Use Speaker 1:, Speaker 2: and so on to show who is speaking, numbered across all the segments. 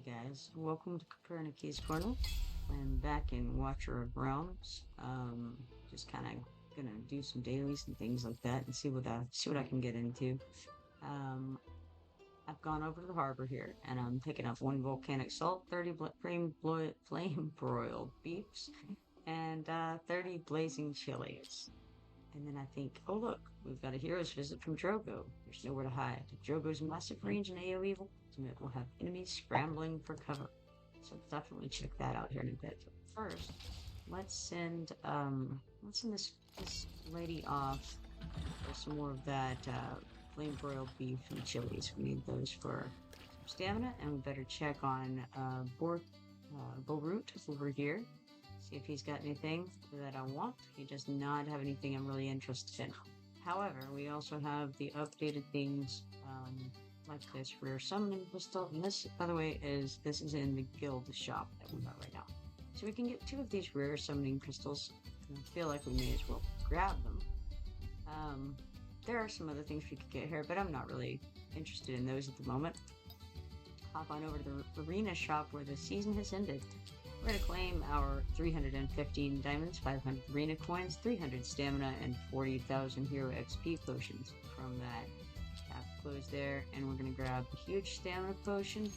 Speaker 1: Hey guys, welcome to Copernicus Corner. I'm back in Watcher of Realms. Just kind of gonna do some dailies and things like that, and see what I can get into. Um, I've gone over to the harbor here, and I'm picking up one volcanic salt, 30 flame broiled beefs, and 30 blazing chilies. And then I think, oh look, we've got a hero's visit from Drogo. There's nowhere to hide. Drogo's massive range and AoE ultimate will have enemies scrambling for cover. So definitely check that out here in a bit. But first, let's send this lady off for some more of that flame broiled beef and chilies. We need those for some stamina, and we better check on Borut over here. See if he's got anything that I want. He does not have anything I'm really interested in. However, we also have the updated things like this rare summoning crystal. And this, by the way, this is in the guild shop that we got right now. So we can get 2 of these rare summoning crystals. And I feel like we may as well grab them. There are some other things we could get here, but I'm not really interested in those at the moment. Hop on over to the arena shop where the season has ended. We're going to claim our 315 diamonds, 500 arena coins, 300 stamina, and 40,000 hero XP potions from that tap close there. And we're going to grab a huge stamina potion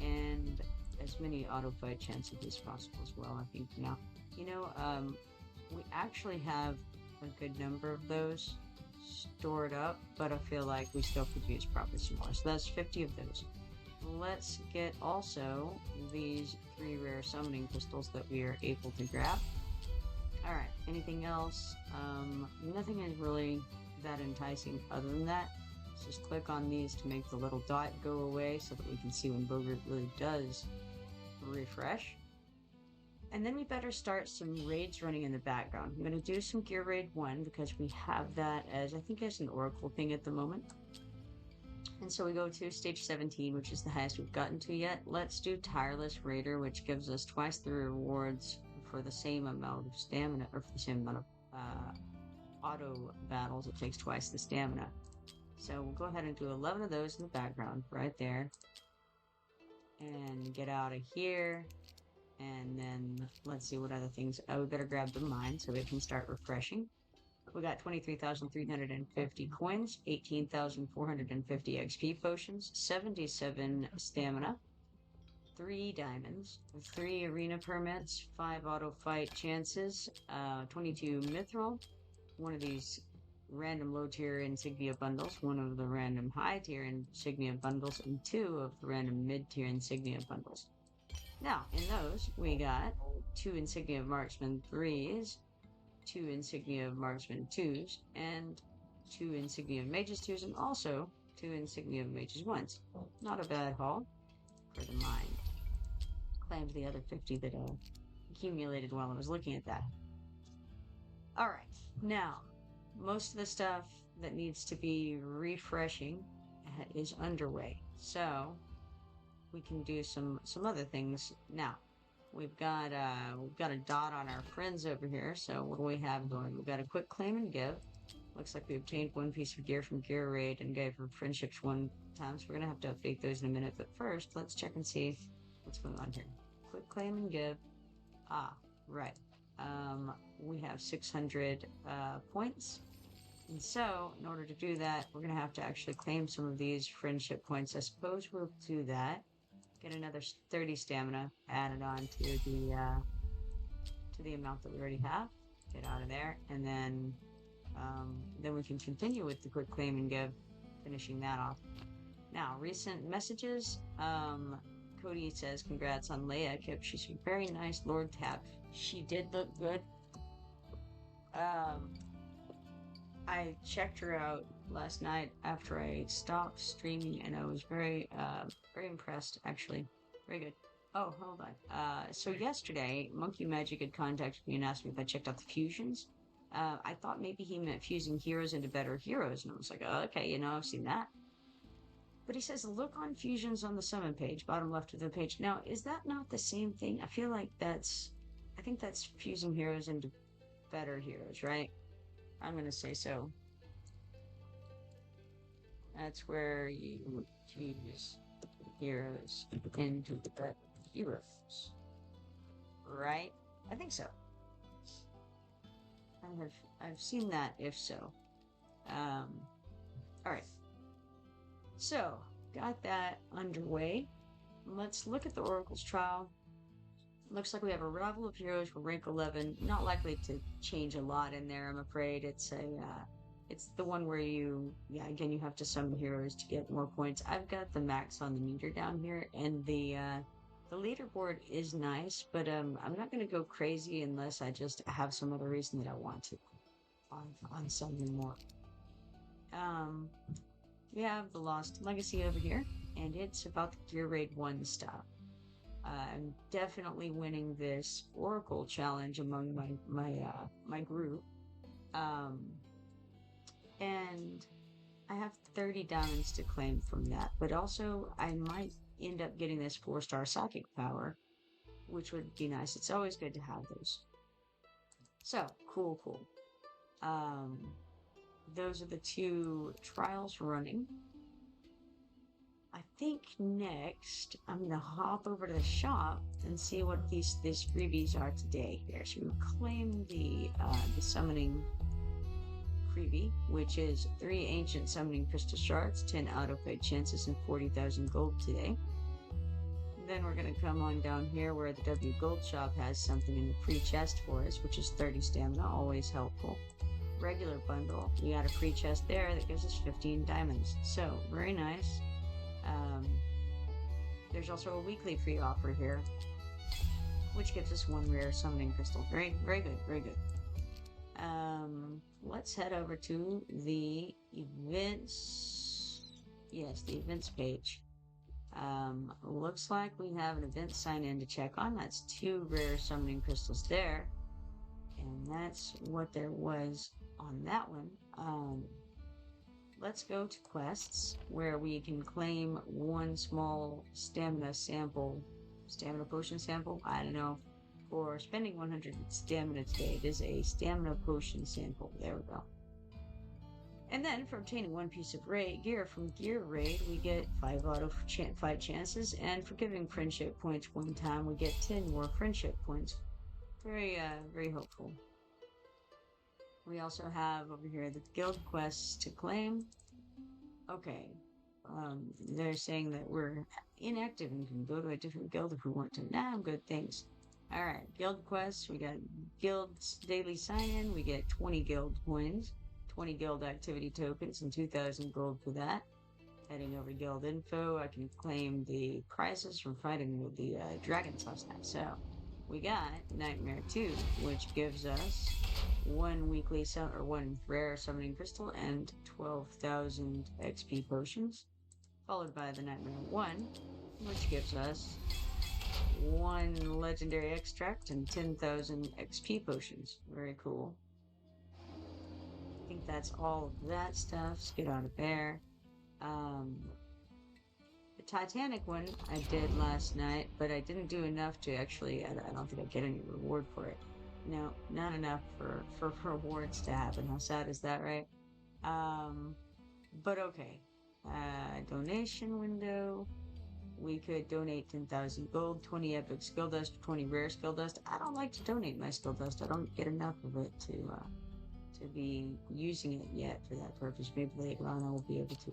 Speaker 1: and as many auto fight chances as possible as well, I think now. We actually have a good number of those stored up, but I feel like we still could use probably some more. So that's 50 of those. Let's get also these 3 rare summoning crystals that we are able to grab. Alright, anything else? Nothing is really that enticing other than that. Let's just click on these to make the little dot go away so that we can see when Bogart really does refresh. And then we better start some raids running in the background. I'm going to do some Gear Raid 1 because we have that as, I think, as an Oracle thing at the moment. And so we go to stage 17, which is the highest we've gotten to yet. Let's do Tireless Raider, which gives us twice the rewards for the same amount of stamina, or for the same amount of auto battles. It takes twice the stamina. So we'll go ahead and do 11 of those in the background, right there. And get out of here. And then let's see what other things. We better grab the mine so we can start refreshing. We got 23,350 coins, 18,450 XP potions, 77 stamina, 3 diamonds, 3 arena permits, 5 auto fight chances, 22 mithril, 1 of these random low tier insignia bundles, 1 of the random high tier insignia bundles, and 2 of the random mid tier insignia bundles. Now, in those, we got 2 insignia marksman 3s, 2 insignia of marksman 2s, and 2 insignia of mages 2s, and also 2 insignia of mages 1s. Not a bad haul for the mine. Claimed the other 50 that accumulated while I was looking at that. Alright, now, most of the stuff that needs to be refreshing is underway, so we can do some other things now. We've got a dot on our friends over here. So what do we have going? We've got a quick claim and give. Looks like we obtained 1 piece of gear from Gear Raid and gave her friendships 1 time. So we're gonna have to update those in a minute. But first, let's check and see what's going on here. Quick claim and give. Right. We have 600 points. And so, in order to do that, we're gonna have to actually claim some of these friendship points. I suppose we'll do that. Get another 30 stamina added on to the amount that we already have. Get out of there, and then we can continue with the quick claim and give, finishing that off. Now, recent messages. Cody says, "Congrats on Leia, Kip. She's very nice, Lord Tap. She did look good." I checked her out last night after I stopped streaming, and I was very impressed, actually. Very good. Oh, hold on. So yesterday, Monkey Magic had contacted me and asked me if I checked out the fusions. I thought maybe he meant fusing heroes into better heroes, and I was like, oh, okay, I've seen that. But he says, look on fusions on the summon page, bottom left of the page. Now, is that not the same thing? I feel like I think that's fusing heroes into better heroes, right? I'm gonna say so. That's where you choose heroes into the heroes. Right? I think so. I've seen that if so. All right. So, got that underway. Let's look at the Oracle's trial. Looks like we have a Rival of Heroes for rank 11. Not likely to change a lot in there, I'm afraid. It's the one where again, you have to summon heroes to get more points. I've got the max on the meter down here, and the leaderboard is nice, but I'm not going to go crazy unless I just have some other reason that I want to on summoning more. We have the Lost Legacy over here, and it's about the Gear Raid 1 stuff. I'm definitely winning this Oracle challenge among my group. And I have 30 diamonds to claim from that, but also I might end up getting this 4-star psychic power, which would be nice. It's always good to have those. So, cool. Those are the 2 trials running. I think next I'm gonna hop over to the shop and see what these freebies are today here. So we claim the summoning freebie, which is 3 ancient summoning crystal shards, 10 auto-pay chances, and 40,000 gold today. Then we're gonna come on down here where the W Gold Shop has something in the free chest for us, which is 30 stamina, always helpful. Regular bundle, we got a free chest there that gives us 15 diamonds. So, very nice. There's also a weekly free offer here, which gives us 1 rare summoning crystal. Very good. Let's head over to the events. Yes, the events page. Looks like we have an event sign in to check on. That's 2 rare summoning crystals there. And that's what there was on that one. Let's go to quests where we can claim 1 small stamina potion sample, I don't know, for spending 100 stamina today. It is a stamina potion sample. There we go. And then for obtaining 1 piece of gear from Gear Raid, we get 5 out of 5 chances, and for giving friendship points 1 time, we get 10 more friendship points. Very hopeful. We also have over here the guild quests to claim. Okay. They're saying that we're inactive and can go to a different guild if we want to. Nah, I'm good, thanks. Alright, guild quests. We got guild's daily sign-in. We get 20 guild coins, 20 guild activity tokens, and 2,000 gold for that. Heading over guild info, I can claim the prizes from fighting with the dragons last night. So, we got Nightmare 2, which gives us 1 rare summoning crystal and 12,000 XP potions, followed by the Nightmare 1, which gives us 1 legendary extract and 10,000 XP potions. Very cool. I think that's all of that stuff. Let's get out of there. The Titanic one I did last night, but I didn't do enough to actually, I don't think I get any reward for it. No, not enough for rewards to happen. How sad is that, right? But okay. Donation window. We could donate 10,000 gold, 20 epic skill dust, 20 rare skill dust. I don't like to donate my skill dust. I don't get enough of it to be using it yet for that purpose. Maybe later on I will be able to.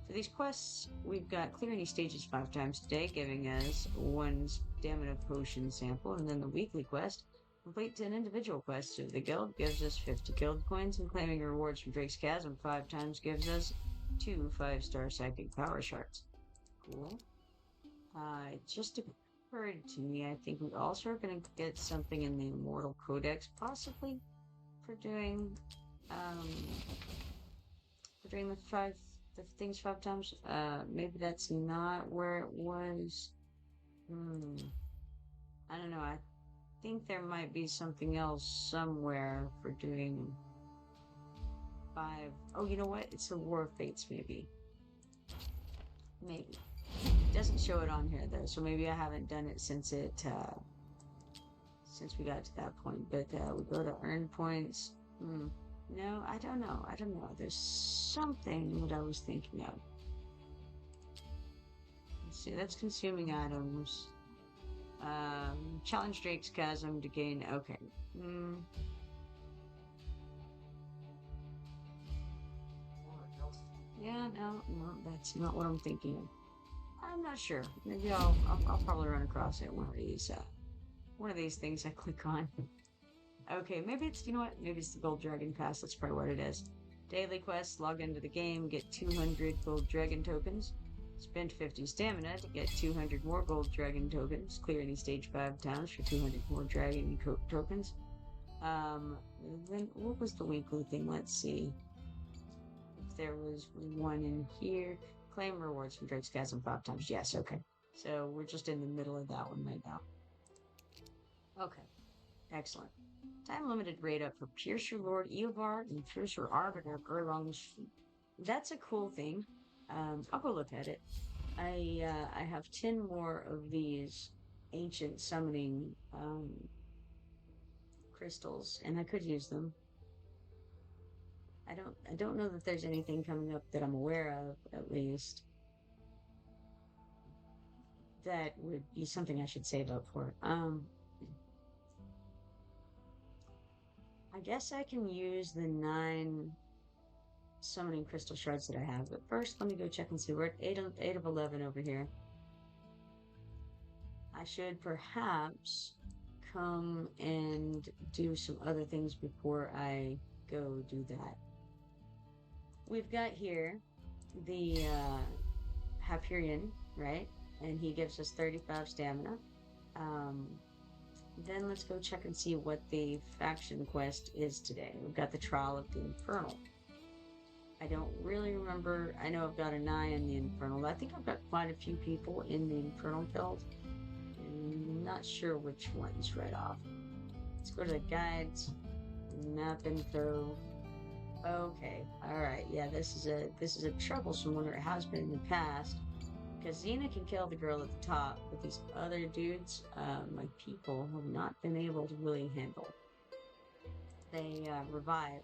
Speaker 1: For these quests, we've got clear any stages 5 times today, giving us 1 stamina potion sample, and then the weekly quest. Complete 10 individual quests of the guild gives us 50 guild coins, and claiming rewards from Drake's Chasm 5 times gives us 2 5-star psychic power shards. Cool. It just occurred to me, I think we also are going to get something in the Immortal Codex, possibly for doing the things 5 times. Maybe that's not where it was. I don't know. I think there might be something else somewhere for doing 5. Oh, you know what? It's the War of Fates, maybe. Maybe. It doesn't show it on here though, so maybe I haven't done it since we got to that point. But we go to earn points. No, I don't know. There's something that I was thinking of. Let's see, that's consuming items. Challenge Drake's Chasm to gain. Okay. Mm, yeah, no, that's not what I'm thinking of. I'm not sure. Maybe I'll probably run across it one of these things I click on. Okay, maybe it's, you know what? Maybe it's the Gold Dragon Pass. That's probably what it is. Daily quests, log into the game, get 200 Gold Dragon tokens. Spend 50 stamina to get 200 more Gold Dragon tokens. Clear any stage 5 towns for 200 more Dragon tokens. Um, then what was the weekly thing? Let's see. If there was one in here. Claim rewards from Drake's Chasm 5 times. Yes, okay. So we're just in the middle of that one right now. Okay, excellent. Time limited raid up for Piercer Lord Eobar and Piercer Arbiter of Erlong's. That's a cool thing. I'll go look at it. I have 10 more of these ancient summoning crystals, and I could use them. I don't know that there's anything coming up that I'm aware of, at least, that would be something I should save up for. I guess I can use the 9 summoning crystal shards that I have, but first let me go check and see. We're at 8 of 11 over here. I should perhaps come and do some other things before I go do that. We've got here the Hyperion, right? And he gives us 35 stamina. Then let's go check and see what the faction quest is today. We've got the Trial of the Infernal. I don't really remember. I know I've got an eye in the Infernal. I think I've got quite a few people in the Infernal guild. I'm not sure which ones right off. Let's go to the guides, map info. Okay, all right. Yeah, this is a troublesome one, or it has been in the past, because Xena can kill the girl at the top, but these other dudes, my people, have not been able to really handle. They revive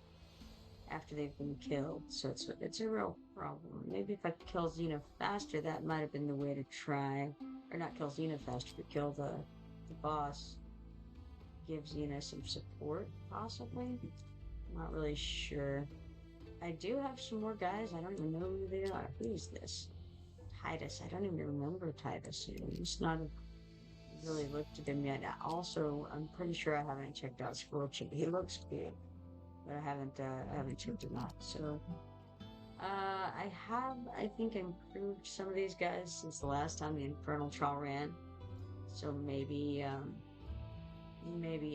Speaker 1: after they've been killed, so it's a real problem. Maybe if I could kill Xena faster, that might have been the way to try, or not kill Xena faster, but kill the boss. Give Xena some support, possibly. I'm not really sure. I do have some more guys. I don't even know who they are. Who is this? Titus. I don't even remember Titus. I must not have really looked at him yet. Also, I'm pretty sure I haven't checked out Scorching. He looks cool, but I haven't checked him out. So, I think, improved some of these guys since the last time the Infernal Trial ran. So maybe,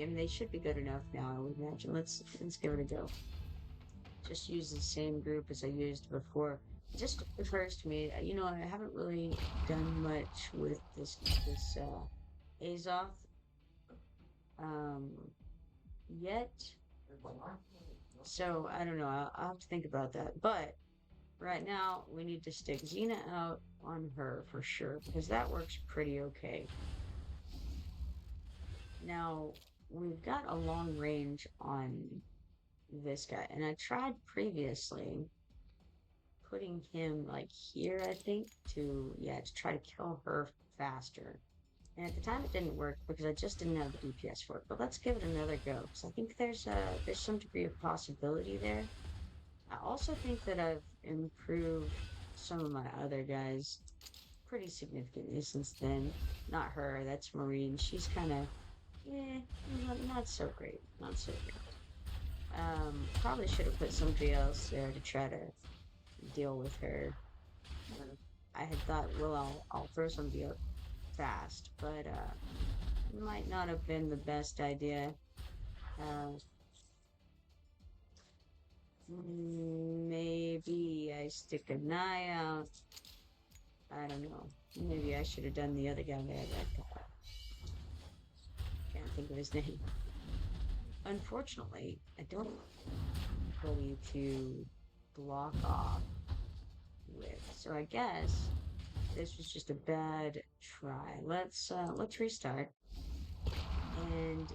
Speaker 1: and they should be good enough now, I would imagine. Let's give it a go. Just use the same group as I used before. It just occurs to me, I haven't really done much with this Azoth yet. So I don't know. I'll have to think about that. But right now we need to stick Xena out on her for sure, because that works pretty okay. Now we've got a long range on this guy, and I tried previously putting him like here, I think, to try to kill her faster. And at the time it didn't work because I just didn't have the DPS for it. But let's give it another go, because I think there's some degree of possibility there. I also think that I've improved some of my other guys pretty significantly since then. Not her, that's Marine. She's kind of, not so great. Not so great. Probably should have put somebody else there to try to deal with her. I had thought, well, I'll throw somebody up fast, but it might not have been the best idea. Maybe I stick an eye out. I don't know. Maybe I should have done the other guy there. Can't think of his name. Unfortunately, I don't have anybody to block off with. So I guess this was just a bad try. Let's restart. And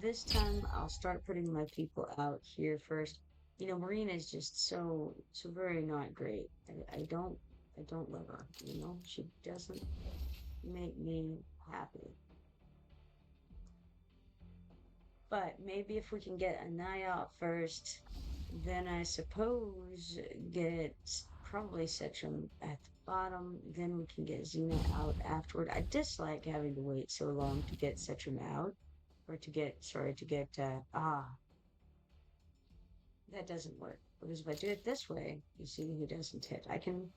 Speaker 1: this time I'll start putting my people out here first. Marine is just so very not great. I I don't love her, you know? She doesn't make me happy. But maybe if we can get a Naya out first, then I suppose get probably Setchum at the bottom, then we can get Xena out afterward. I dislike having to wait so long to get Setchum out, or to get, sorry, to get, that doesn't work. Because if I do it this way, you see he doesn't hit. I can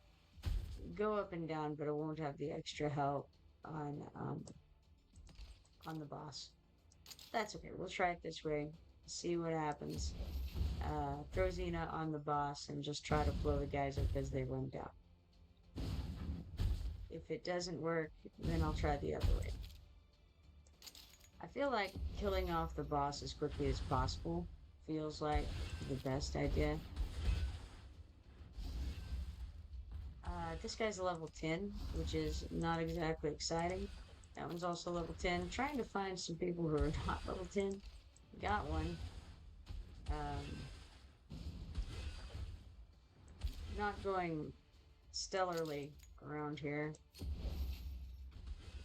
Speaker 1: go up and down, but I won't have the extra help on the boss. That's okay. We'll try it this way. See what happens. Throw Xena on the boss and just try to blow the guys up as they run down. If it doesn't work, then I'll try the other way. I feel like killing off the boss as quickly as possible feels like the best idea. This guy's a level 10, which is not exactly exciting. That one's also level 10. Trying to find some people who are not level 10. Got one. Not going stellarly around here.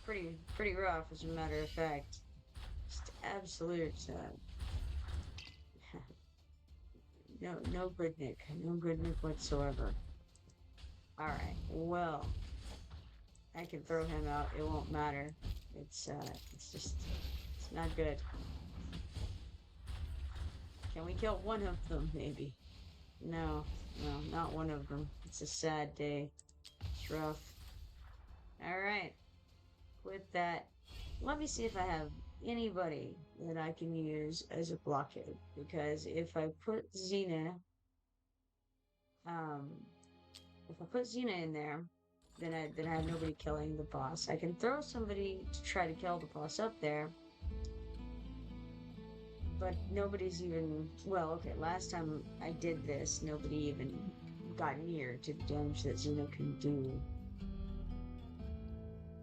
Speaker 1: Pretty rough, as a matter of fact. Just absolute, no good Nick. No good Nick whatsoever. Alright, well, I can throw him out. It won't matter. It's not good. Can we kill one of them, maybe? No, not one of them. It's a sad day. It's rough. Alright. With that, let me see if I have anybody that I can use as a blockade. Because if I put Xena, in there, then I have nobody killing the boss. I can throw somebody to try to kill the boss up there, but nobody's even, well, okay, last time I did this, nobody even got near to the damage that Xena can do.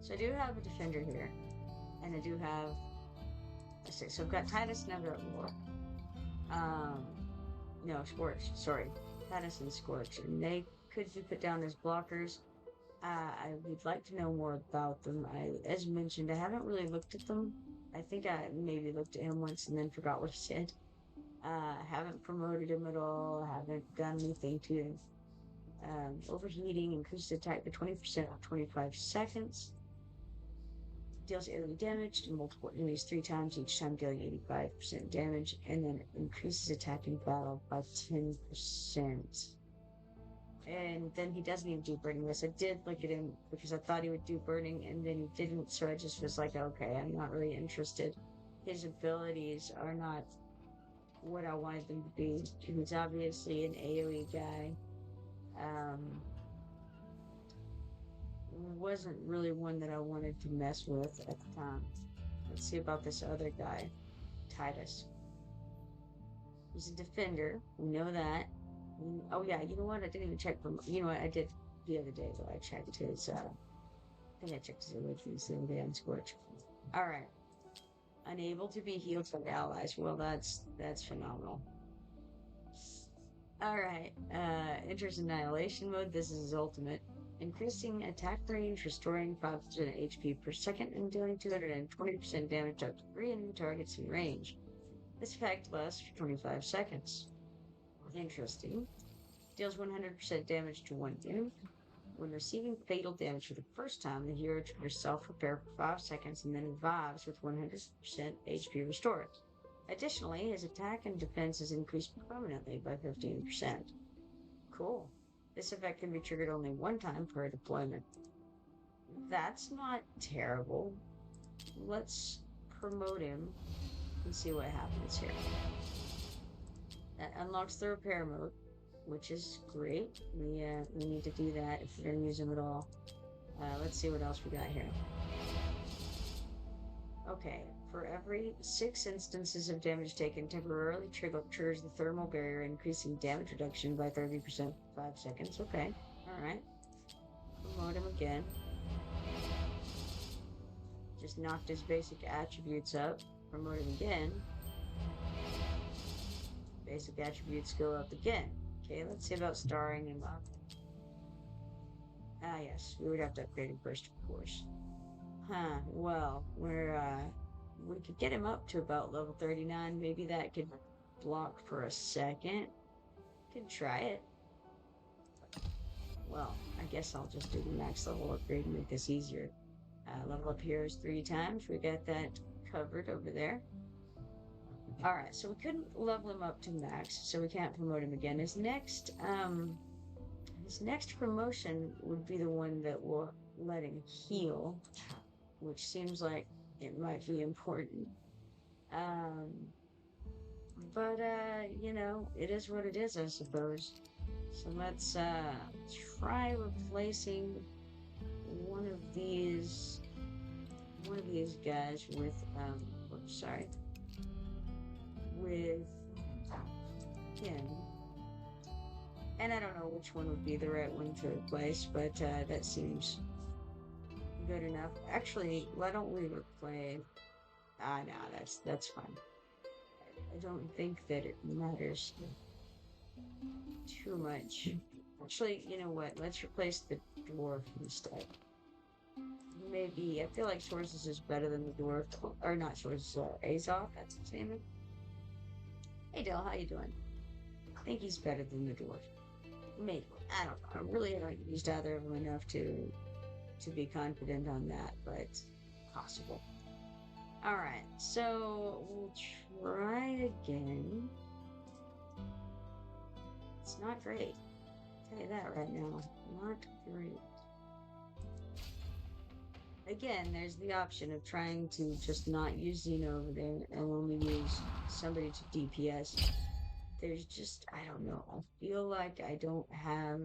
Speaker 1: So I do have a defender here, and I do have, so I've got Titus and I've got War. No, Scorch, sorry. Titus and Scorch, and they could be put down as blockers. I would like to know more about them. As mentioned, I haven't really looked at them. I think I maybe looked at him once and then forgot what he said. Haven't promoted him at all. Haven't done anything to him. Overheating, increased attack by 20% for 25 seconds. Deals AoE damage to multiple enemies 3 times, each time dealing 85% damage, and then increases attack in battle by 10%. And then he doesn't even do burning this. I did look at him because I thought he would do burning, and then he didn't, so I just was like, okay, I'm not really interested. His abilities are not what I wanted them to be. He was obviously an AoE guy. Wasn't really one that I wanted to mess with at the time. Let's see about this other guy, Titus. He's a defender. We know that. Oh yeah, you know what? I didn't even check for. You know what? I did the other day though. I checked his. I think I checked his abilities the other day on Scorch. All right. Unable to be healed by allies. Well, that's phenomenal. All right. Enters annihilation mode. This is his ultimate. Increasing attack range, restoring 5% HP per second, and dealing 220% damage up to 3 enemy targets in range. This effect lasts for 25 seconds. Interesting. Deals 100% damage to 1 enemy. When receiving fatal damage for the first time, the hero triggers self-repair for 5 seconds and then revives with 100% HP restored. Additionally, his attack and defense is increased permanently by 15%. Cool. This effect can be triggered only 1 time per deployment. That's not terrible. Let's promote him and see what happens here. That unlocks the repair mode, which is great. We need to do that if we're going to use him at all. Let's see what else we got here. Okay, for every 6 instances of damage taken, temporarily triggers the thermal barrier, increasing damage reduction by 30% for 5 seconds. Okay, alright. Promote him again. Just knocked his basic attributes up. Promote him again. Basic attributes go up again. Okay, let's see about starring him up. Ah, yes, we would have to upgrade him first, of course. Huh, well, we could get him up to about level 39. Maybe that could block for a second. Could try it. Well, I guess I'll just do the max level upgrade and make this easier. Level up here is 3 times. We got that covered over there. Alright, so we couldn't level him up to max, so we can't promote him again. His next promotion would be the one that will let him heal, which seems like it might be important. Um, but you know, it is what it is, I suppose. So let's try replacing one of these guys with oops, sorry, with him. And I don't know which one would be the right one to replace, but that seems good enough. Actually, why don't we replace? Ah, no, that's fine. I don't think that it matters too much. Actually, you know what? Let's replace the dwarf instead. Maybe I feel like Sources is better than the dwarf, or not Sources. Azov, that's his name. Hey, Dell, how you doing? I think he's better than the dwarf. Maybe. I don't know. I really haven't used either of them enough to be confident on that, but possible. Alright, so we'll try again. It's not great. I'll tell you that right now. Not great. Again, there's the option of trying to just not use Xeno over there and only use somebody to DPS. There's just, I don't know. I feel like I don't have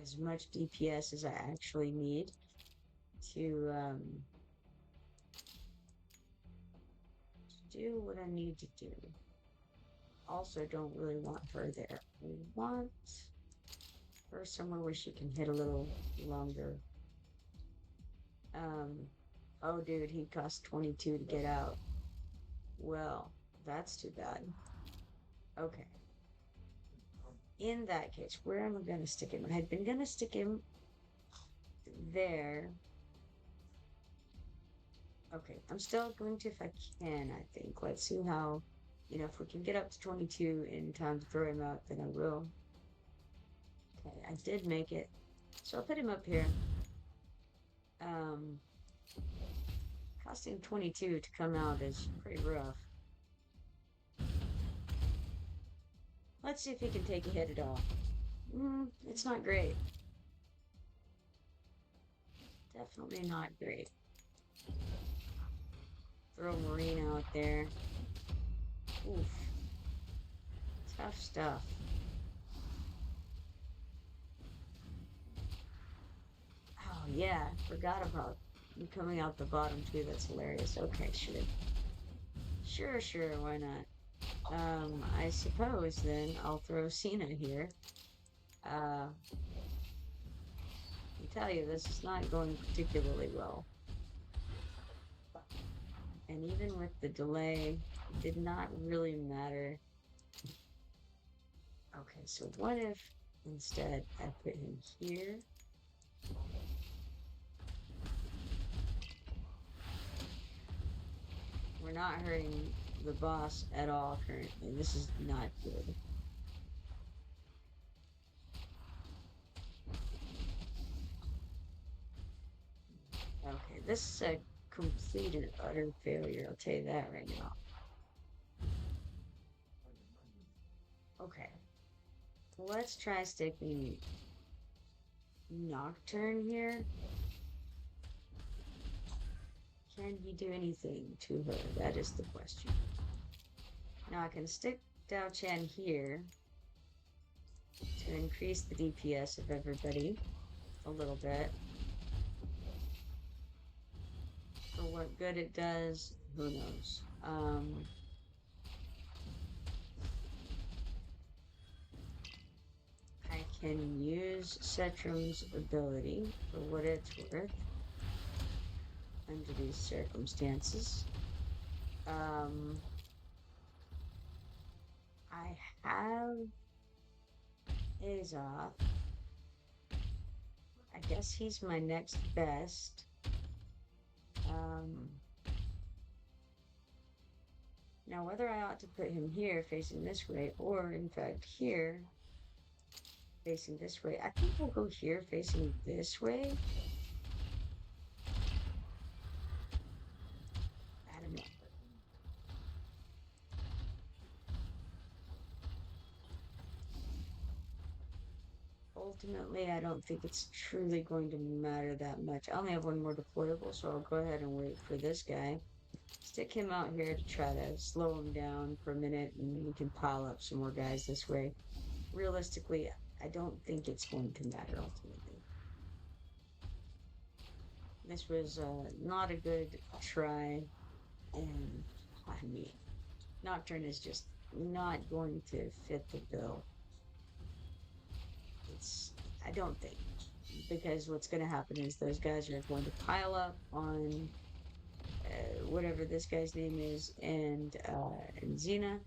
Speaker 1: as much DPS as I actually need to do what I need to do. Also, don't really want her there. We want her somewhere where she can hit a little longer. Oh, dude, he cost 22 to get out. Well, that's too bad. Okay. In that case, where am I going to stick him? I had been going to stick him there. Okay, I'm still going to if I can, I think. Let's see how, you know, if we can get up to 22 in time to throw him out, then I will. Okay, I did make it. So I'll put him up here. Costing 22 to come out is pretty rough. Let's see if he can take a hit at all. It's not great. Definitely not great. Throw Marine out there. Oof. Tough stuff. Oh, yeah. Forgot about him coming out the bottom, too. That's hilarious. Okay, sure, why not? I suppose then I'll throw Cena here. I tell you, this is not going particularly well. And even with the delay, it did not really matter. Okay, so what if instead I put him here? We're not hurting the boss at all currently. This is not good. Okay, this is a complete and utter failure, I'll tell you that right now. Okay. Let's try sticking Nocturne here. Can he do anything to her? That is the question. Now I can stick Dao Chan here to increase the DPS of everybody a little bit. For what good it does, who knows? I can use Cetrum's ability for what it's worth under these circumstances. I have Azov. I guess he's my next best. Um, Now, whether I ought to put him here facing this way, or in fact here facing this way, I think we'll go here facing this way. I don't know. Ultimately, I don't think it's truly going to matter that much. I only have one more deployable, so I'll go ahead and wait for this guy. Stick him out here to try to slow him down for a minute, and we can pile up some more guys this way. Realistically, I don't think it's going to matter ultimately. This was not a good try, and I mean, Nocturne is just not going to fit the bill. I don't think, because what's going to happen is those guys are going to pile up on whatever this guy's name is, and Xena,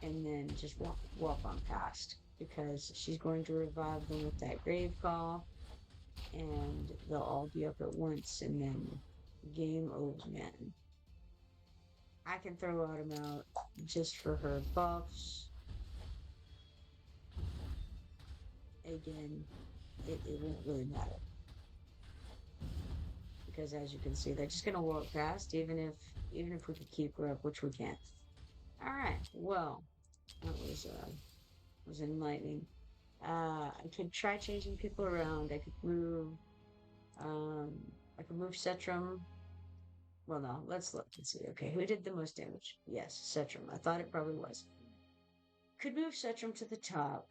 Speaker 1: and then just walk on past, because she's going to revive them with that grave call, and they'll all be up at once, and then game over, man. I can throw Autumn out just for her buffs. Again, it won't really matter, because as you can see, they're just gonna walk past, even if we could keep her up, which we can't. All right, well, that was enlightening. I could try changing people around. Um, I could move Setrum. Well, no, let's look and see. Okay, who did the most damage? Yes, Setrum. I thought it probably was. Could move Setrum to the top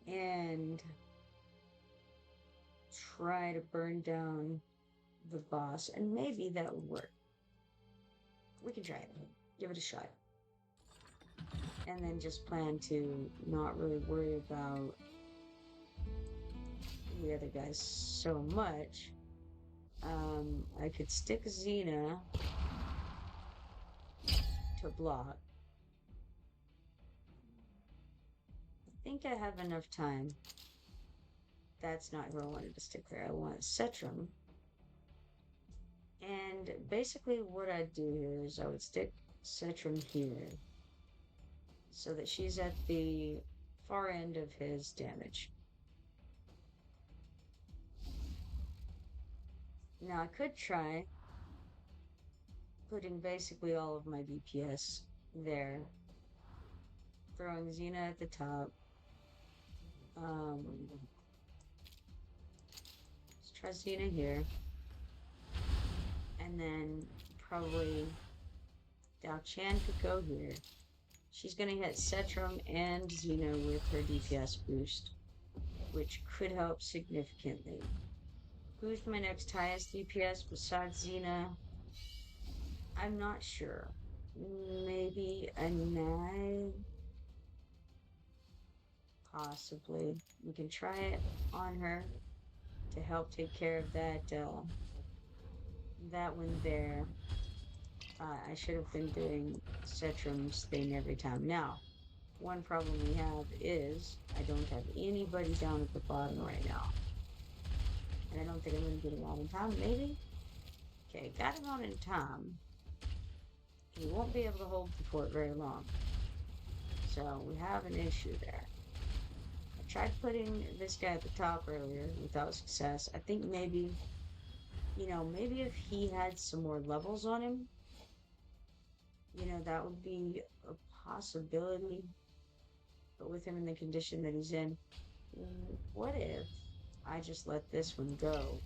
Speaker 1: and try to burn down the boss, and maybe that would work. We can try it. Give it a shot. And then just plan to not really worry about the other guys so much. I could stick Xena to block. I think I have enough time. That's not who I wanted to stick there. I want Setrum. And basically what I'd do here is I would stick Setrum here, so that she's at the far end of his damage. Now I could try putting basically all of my DPS there, throwing Xena at the top. Let's try Xena here, and then probably Dao Chan could go here. She's gonna hit Setrum and Xena with her DPS boost, which could help significantly. Who's my next highest DPS besides Xena? I'm not sure. Maybe a Nag? Possibly. We can try it on her to help take care of that one there. I should have been doing Cetrum's thing every time. Now, one problem we have is I don't have anybody down at the bottom right now. And I don't think I'm going to get him out in time. Maybe? Okay, got him out in time. He won't be able to hold the fort very long. So we have an issue there. I tried putting this guy at the top earlier without success. I think maybe, maybe if he had some more levels on him, that would be a possibility. But with him in the condition that he's in, what if I just let this one go,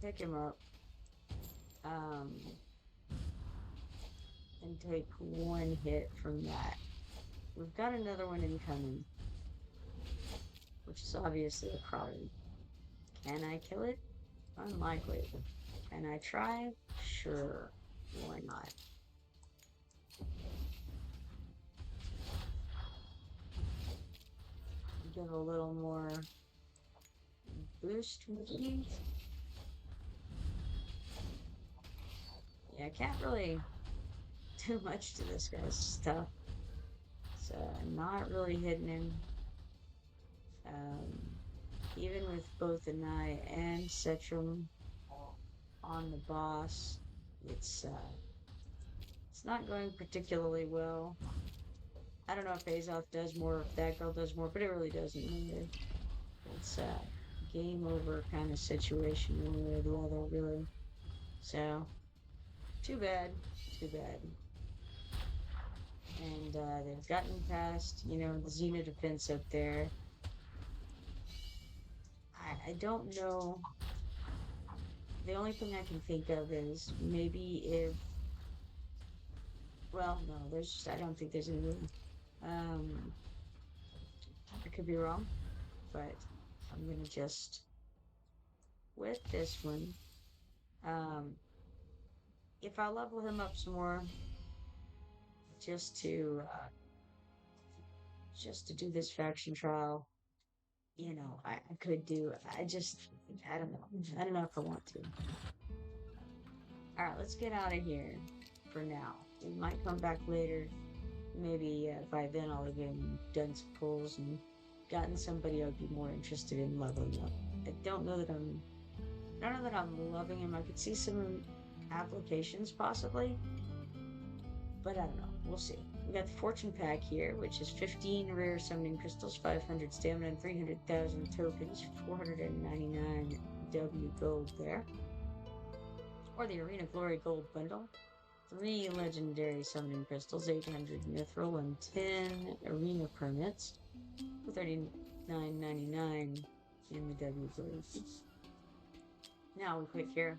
Speaker 1: pick him up, and take one hit from that. We've got another one incoming, which is obviously a problem. Can I kill it? Unlikely. Can I try? Sure. Why not? Give a little more boost, maybe? Yeah, I can't really do much to this guy's stuff. So I'm not really hitting him. even with both Anai and Setrum on the boss, it's uh, it's not going particularly well. I don't know if Azoth does more, if that girl does more, but it really doesn't matter. It's a game over kind of situation one way or the other, really. So, too bad, too bad. And they've gotten past, the Xena defense up there. I don't know. The only thing I can think of is maybe if, well, no, I don't think there's any room. Um, I could be wrong, but I'm gonna just, with this one, um, if I level him up some more, just to, just to do this faction trial, I could do, I don't know. I don't know if I want to. All right, let's get out of here for now. We might come back later. Maybe by then I'll have been done some pulls and gotten somebody I'd be more interested in leveling up. I don't know that I'm loving him. I could see some applications possibly, but I don't know. We'll see. We got the fortune pack here, which is 15 rare summoning crystals, 500 stamina, and 300,000 tokens, 499 W gold there. Or the Arena Glory Gold Bundle. 3 legendary summoning crystals, 800 mithril, and 10 arena permits for 39.99 in the W Glory. Now we click here.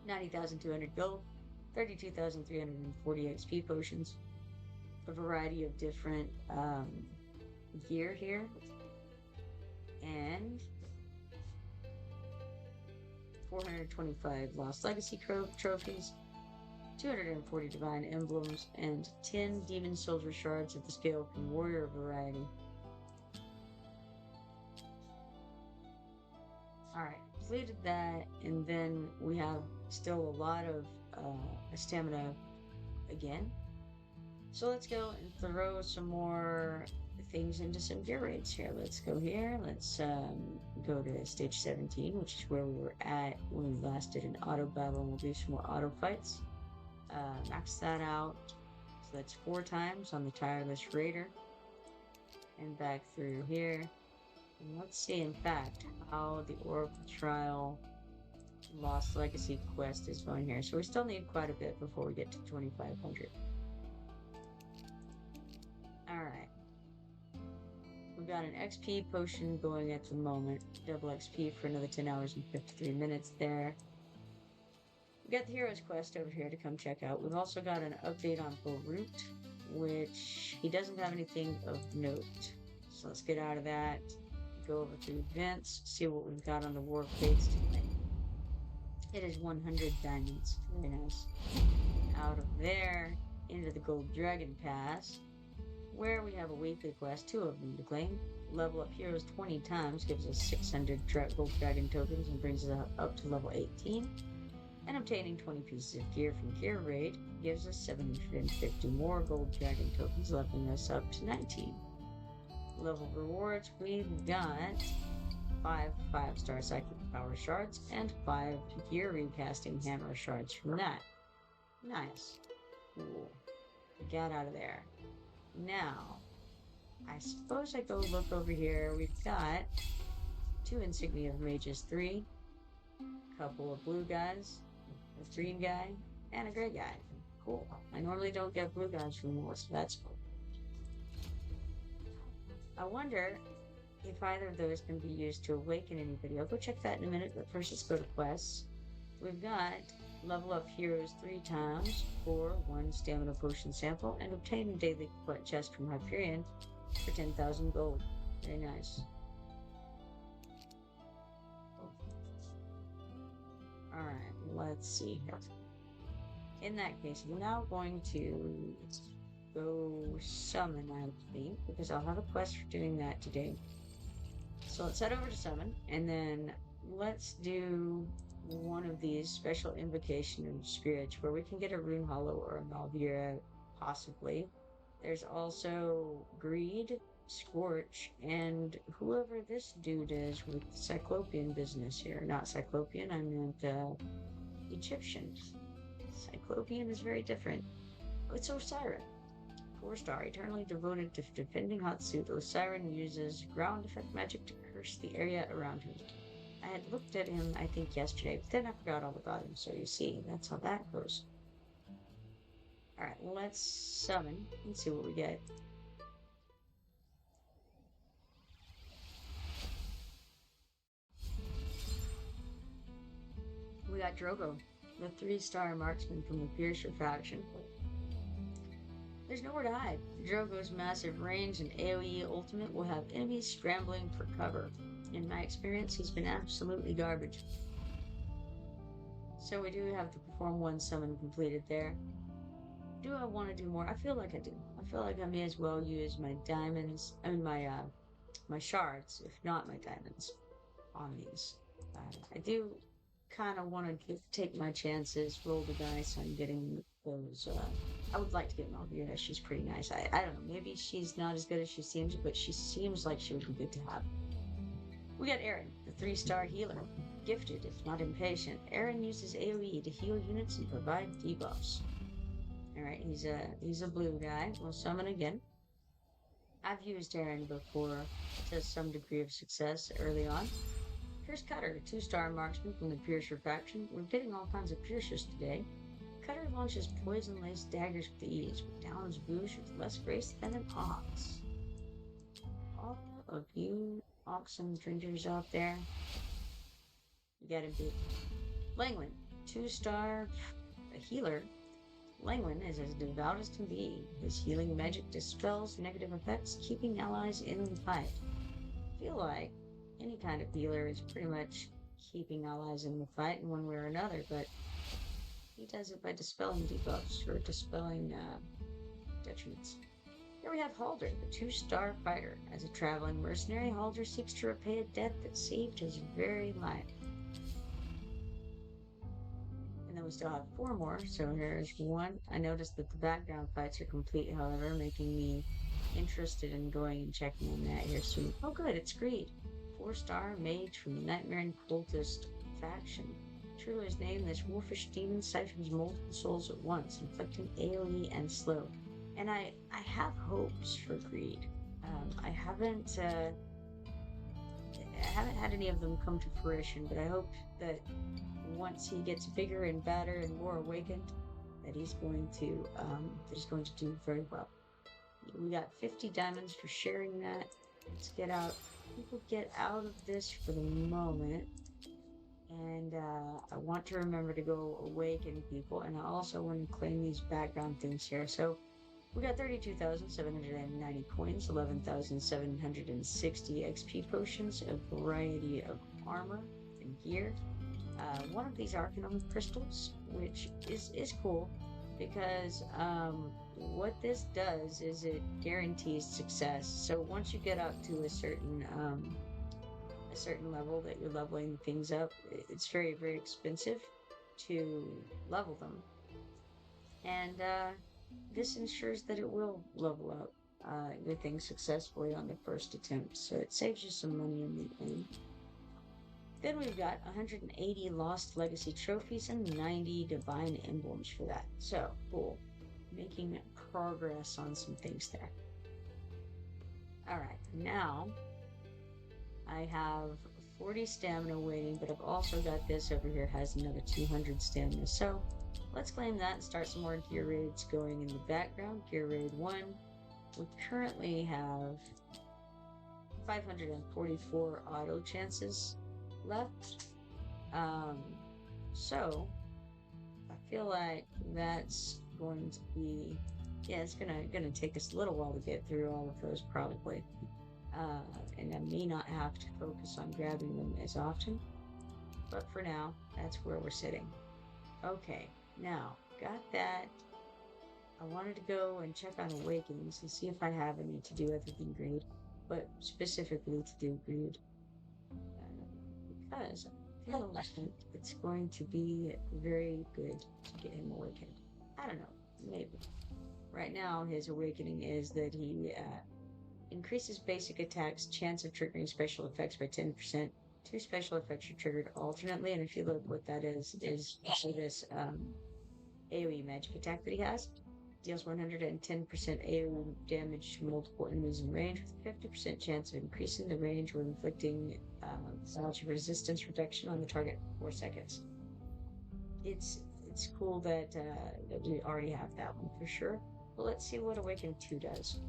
Speaker 1: 90,200 gold, 32,340 XP potions, a variety of different gear here, and 425 Lost Legacy trophies, 240 Divine Emblems, and 10 Demon Soldier Shards of the Scale from Warrior variety. Alright, completed that, and then we have still a lot of stamina again. So let's go and throw some more things into some gear raids here. Let's go here. Let's go to stage 17, which is where we were at when we last did an auto battle, and we'll do some more auto fights. Max that out. So that's 4 times on the Tireless Raider. And back through here. And let's see, in fact, how the Oracle Trial Lost Legacy quest is going here. So we still need quite a bit before we get to 2,500. Alright. We've got an XP potion going at the moment. Double XP for another 10 hours and 53 minutes there. We got the Hero's Quest over here to come check out. We've also got an update on Beirut, which he doesn't have anything of note. So let's get out of that. Go over to events, see what we've got on the war fates tonight. It is 100 diamonds. Very nice. Out of there, into the Gold Dragon Pass, where we have a weekly quest, 2 of them to claim. Level up heroes 20 times, gives us 600 Gold Dragon tokens and brings us up to level 18. And obtaining 20 pieces of gear from Gear Raid gives us 750 more Gold Dragon tokens, leveling us up to 19. Level rewards, we've got 5 5-star psychic power shards and 5 gear recasting hammer shards from that. Nice. Cool. We got out of there. Now, I suppose I go look over here. We've got 2 insignia of mages, 3, a couple of blue guys, a green guy, and a gray guy. Cool. I normally don't get blue guys from war, so that's cool. I wonder if either of those can be used to awaken anybody. I'll go check that in a minute, but first let's go to quests. We've got level up heroes 3 times for 1 stamina potion sample and obtain a daily chest from Hyperion for 10,000 gold. Very nice. Alright, let's see here. In that case, we're now going to go summon, I think, because I'll have a quest for doing that today. So let's head over to summon, and then let's do one of these special invocation of spirits where we can get a Rune Hollow or a Malvira, possibly. There's also Greed Scorch, and whoever this dude is with Cyclopean business here. Not Cyclopean, I meant Egyptian. Cyclopean is very different. Oh, it's Osiris. 4-star, eternally devoted to defending Hatsuit, Osiris uses ground effect magic to curse the area around him. I had looked at him, I think, yesterday, but then I forgot all about him, so you see, that's how that goes. Alright, let's summon and see what we get. We got Drogo, the 3-star marksman from the Piercer faction. There's nowhere to hide. Drogo's massive range and AoE ultimate will have enemies scrambling for cover. In my experience, he's been absolutely garbage. So we do have to perform one summon completed there. Do I want to do more? I feel like I do. I feel like I may as well use my diamonds, my shards, if not my diamonds, on these. I do kind of want to take my chances, roll the dice on getting those. I would like to get Malvina. She's pretty nice. I don't know. Maybe she's not as good as she seems, but she seems like she would be good to have. We got Aaron, the 3-star healer. Gifted, if not impatient. Aaron uses AoE to heal units and provide debuffs. Alright, he's a blue guy. We'll summon again. I've used Aaron before to some degree of success early on. Here's Cutter, 2-star marksman from the Piercer faction. We're getting all kinds of Piercers today. Cutter launches poison-laced daggers with ease, but downs Boosh with less grace than an ox. All of you oxen drinkers out there, you gotta be. Langwin, 2-star healer. Langwin is as devout as can be. His healing magic dispels negative effects, keeping allies in the fight. I feel like any kind of healer is pretty much keeping allies in the fight in one way or another, but he does it by dispelling debuffs or dispelling detriments. Here we have Halder, the 2-star fighter. As a traveling mercenary, Halder seeks to repay a debt that saved his very life. And then we still have 4 more, so here's one. I noticed that the background fights are complete, however, making me interested in going and checking on that here soon. Oh good, it's Greed. 4-star mage from the Nightmare and Cultist faction. True to his name, this wolfish demon siphons multiple souls at once, inflicting AoE and slow. And I have hopes for Greed. I haven't had any of them come to fruition, but I hope that once he gets bigger and badder and more awakened, that he's going to do very well. We got 50 diamonds for sharing that. Let's get out. People get out of this for the moment. And I want to remember to go awaken people, and I also want to claim these background things here. So we got 32,790 coins, 11,760 XP potions, a variety of armor and gear. One of these Arcanum crystals, which is cool because what this does is it guarantees success. So once you get up to a certain level that you're leveling things up, it's very, very expensive to level them. And this ensures that it will level up your things successfully on the first attempt. So it saves you some money in the end. Then we've got 180 Lost Legacy trophies and 90 Divine Emblems for that. So, cool. Making progress on some things there. Alright, now I have 40 stamina waiting, but I've also got this over here, has another 200 stamina. So, let's claim that and start some more gear raids going in the background. Gear raid 1. We currently have 544 auto chances left. So I feel like that's going to be, yeah, it's gonna take us a little while to get through all of those probably. And I may not have to focus on grabbing them as often, but for now, that's where we're sitting. Okay, now got that. I wanted to go and check on awakenings and see if I have any to do other than greed, but specifically to do greed. Because I feel like it's going to be very good to get him awakened. I don't know, maybe. Right now, his awakening is that he increases basic attacks chance of triggering special effects by 10%. Two special effects are triggered alternately, and if you look what that is actually this AoE magic attack that he has. Deals 110% AoE damage to multiple enemies in range with a 50% chance of increasing the range or inflicting damage resistance reduction on the target for 4 seconds. It's cool that we already have that one for sure. But let's see what Awaken 2 does.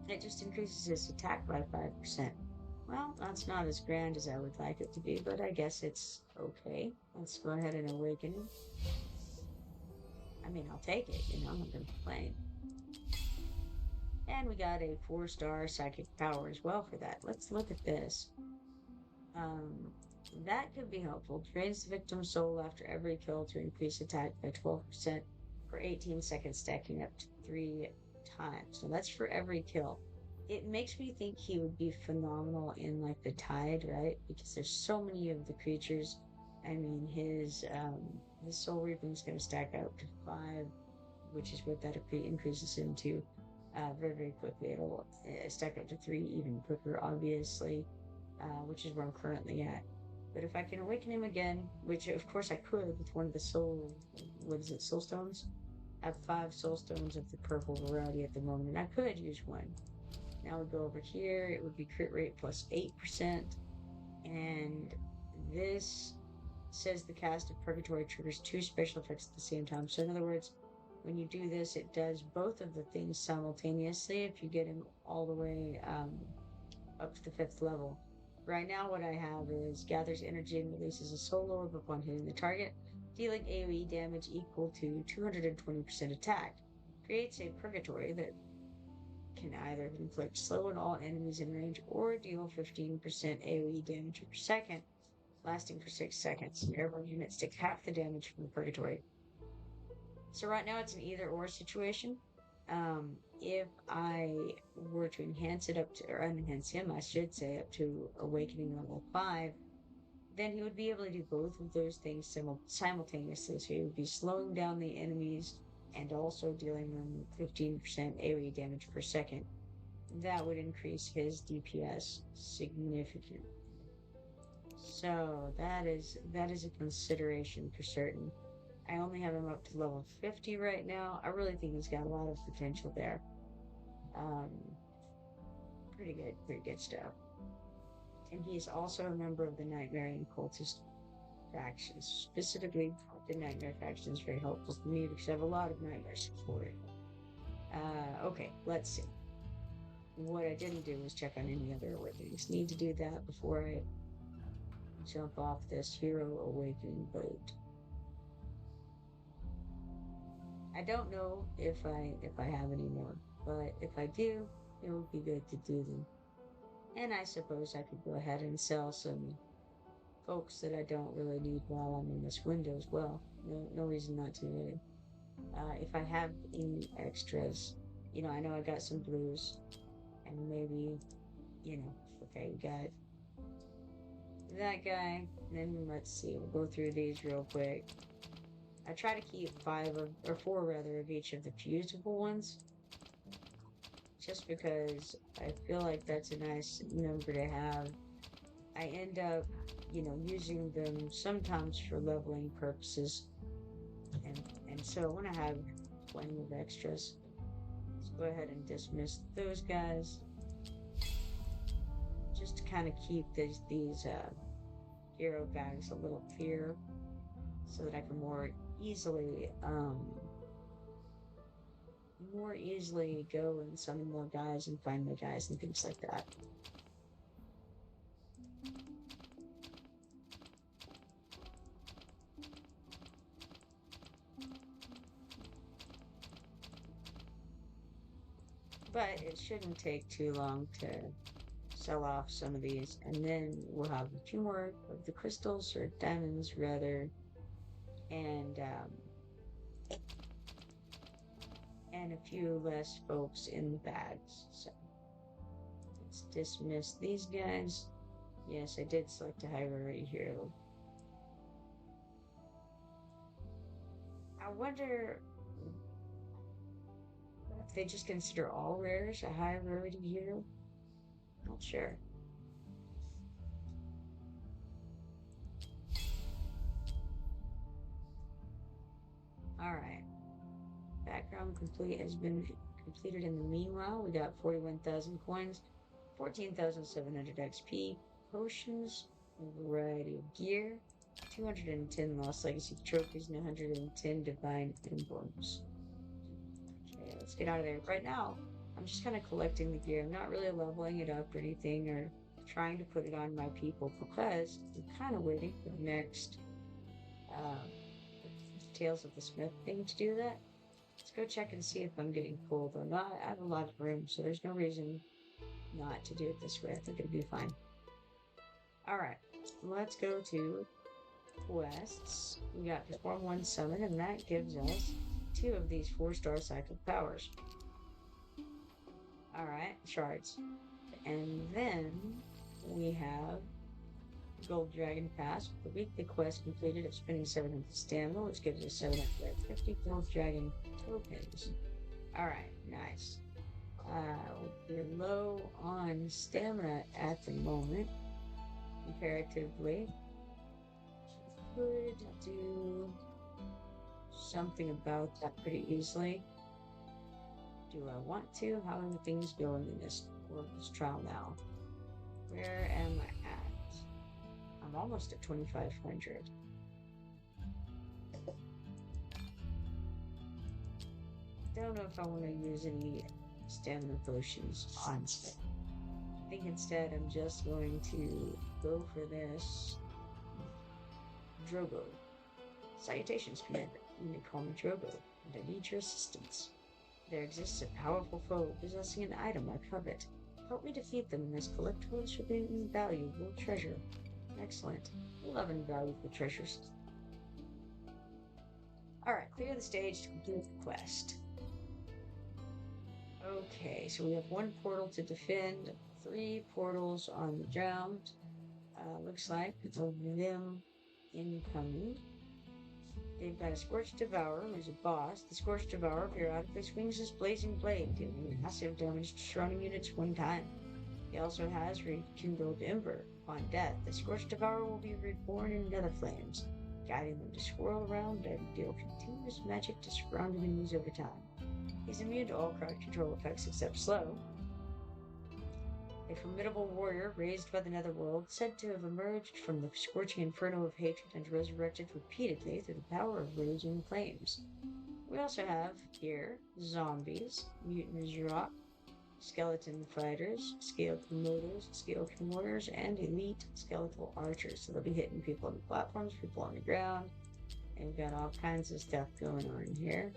Speaker 1: It just increases his attack by 5%. Well, that's not as grand as I would like it to be, but I guess it's okay. Let's go ahead and awaken him. I mean, I'll take it, I'm not going to complain. And we got a 4-star psychic power as well for that. Let's look at this. Um, that could be helpful. Drains the victim's soul after every kill to increase attack by 12% for 18 seconds, stacking up to 3 times. So that's for every kill. It makes me think he would be phenomenal in like the Tide, right? Because there's so many of the creatures. I mean, his soul reaping is going to stack out to 5, which is what that increases him to very, very quickly. It'll stack up to 3 even quicker, obviously, which is where I'm currently at. But if I can awaken him again, which of course I could with one of the soul stones? I have 5 soul stones of the purple variety at the moment, and I could use one. Now we go over here, it would be crit rate plus 8%, and this says the cast of Purgatory triggers 2 special effects at the same time. So in other words, when you do this, it does both of the things simultaneously if you get him all the way up to the 5th level. Right now what I have is gathers energy and releases a soul orb upon hitting the target, dealing AoE damage equal to 220% attack. Creates a Purgatory that can either inflict slow on all enemies in range or deal 15% AoE damage per second, lasting for 6 seconds. Airborne units take half the damage from the Purgatory. So right now it's an either-or situation. If I were to enhance it up to, or unenhance him, I should say, up to Awakening level 5, then he would be able to do both of those things simultaneously. So he would be slowing down the enemies and also dealing them 15% AoE damage per second. That would increase his DPS significantly. So that is a consideration for certain. I only have him up to level 50 right now. I really think he's got a lot of potential there. Pretty good stuff. And he's also a member of the Nightmare and Cultist factions. Specifically, the Nightmare faction is very helpful to me because I have a lot of nightmares for it. Okay, let's see. What I didn't do was check on any other awakenings. Need to do that before I jump off this hero awakening boat. I don't know if I have any more, but if I do, it would be good to do them. And I suppose I could go ahead and sell some folks that I don't really need while I'm in this window as well. No reason not to really. If I have any extras, I know I got some blues, and maybe, okay, we got that guy. Then let's see, we'll go through these real quick. I try to keep 4 rather of each of the fusible ones, just because I feel like that's a nice number to have. I end up, using them sometimes for leveling purposes, and so I want to have plenty of extras. Let's go ahead and dismiss those guys, just to kind of keep these hero guys a little clear, so that I can more easily go and summon more guys and find more guys and things like that. But it shouldn't take too long to sell off some of these, and then we'll have a few more of the crystals, or diamonds rather, and a few less folks in the bags. So let's dismiss these guys. Yes, I did select a high rarity hero. I wonder if they just consider all rares a high rarity hero. Not sure. Alright. Background complete has been completed in the meanwhile. We got 41,000 coins, 14,700 XP, potions, a variety of gear, 210 Lost Legacy trophies, and 110 Divine Emblems. Okay, let's get out of there. Right now, I'm just kind of collecting the gear. I'm not really leveling it up or anything or trying to put it on my people because I'm kind of waiting for the next uh, Tales of the Smith thing to do that. Let's go check and see if I'm getting pulled or not. I have a lot of room, so there's no reason not to do it this way. I think it'll be fine. Alright, let's go to quests. We got Perform 1 Summon, and that gives us 2 of these 4-star cycle powers. Alright, shards. And then we have Gold Dragon Pass with the weekly quest completed of spending 700 stamina, which gives us 750 Gold Dragon tokens. Alright, nice. We're low on stamina at the moment, comparatively. Could do something about that pretty easily. Do I want to? How are things going in this trial now? Where am I at? I'm almost at 2,500. Don't know if I want to use any stamina potions, honestly. I think instead I'm just going to go for this Drogo. Salutations, Commander. You may call me Drogo, and I need your assistance. There exists a powerful foe possessing an item I covet. Help me defeat them, and this collectible should be invaluable treasure. Excellent. I love invaluable treasures. Alright, clear the stage to complete the quest. Okay, so we have 1 portal to defend, 3 portals on the ground. Looks like of them incoming. They've got a Scorched Devourer, who's a boss. The Scorched Devourer periodically swings his blazing blade, dealing massive damage to surrounding units 1 time. He also has Rekindled Ember. Upon death, the Scorched Devourer will be reborn in nether flames, guiding them to swirl around and deal continuous magic to surrounding enemies over time. He's immune to all crowd control effects except slow. A formidable warrior raised by the netherworld, said to have emerged from the scorching inferno of hatred and resurrected repeatedly through the power of raging flames. We also have here zombies, mutant rock, skeleton fighters, scale promoters, scale warriors, and elite skeletal archers. So they'll be hitting people on the platforms, people on the ground, and we've got all kinds of stuff going on here.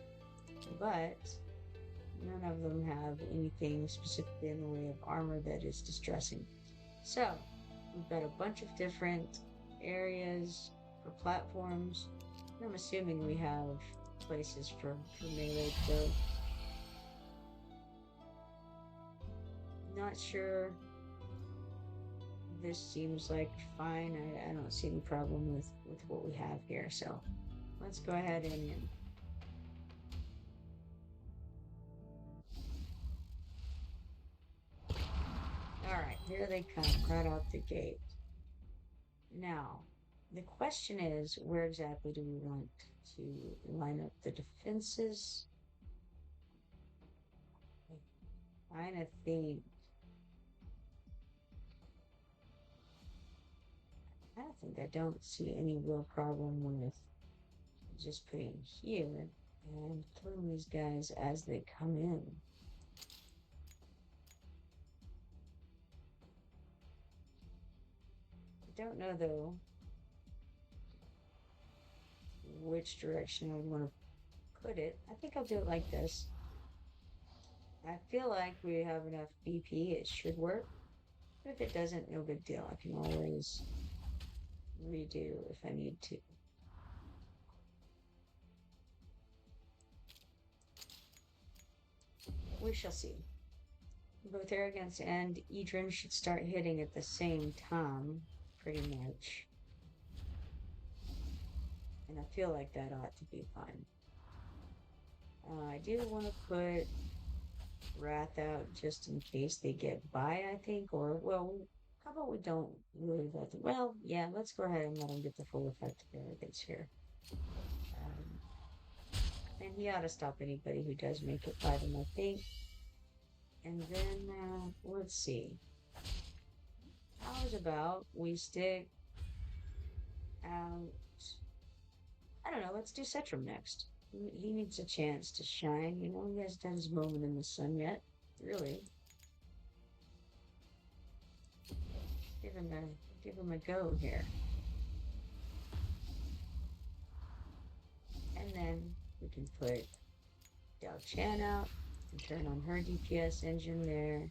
Speaker 1: But none of them have anything specifically in the way of armor that is distressing. So, we've got a bunch of different areas for platforms. I'm assuming we have places for melee to go. Not sure. This seems like fine. I don't see any problem with what we have here. So, let's go ahead and Alright, here they come, right out the gate. Now, the question is, where exactly do we want to line up the defenses? I kind of think... I don't see any real problem with just putting here and killing these guys as they come in. I don't know, though, which direction I would want to put it. I think I'll do it like this. I feel like we have enough BP, it should work. But if it doesn't, no big deal. I can always redo if I need to. We shall see. Both Arrogance and Edrin should start hitting at the same time, pretty much. And I feel like that ought to be fine. I do want to put wrath out just in case they get by, I think. Or, well, how about we don't really let them? Well, yeah, let's go ahead and let them get the full effect of arrogance here. Um, and he ought to stop anybody who does make it by them, I think. And then, let's see. How's about we stick out? I don't know, let's do Cetrim next. He needs a chance to shine, you know, he hasn't had his moment in the sun yet. Really. Give him a go here. And then we can put Dao Chan out and turn on her DPS engine there.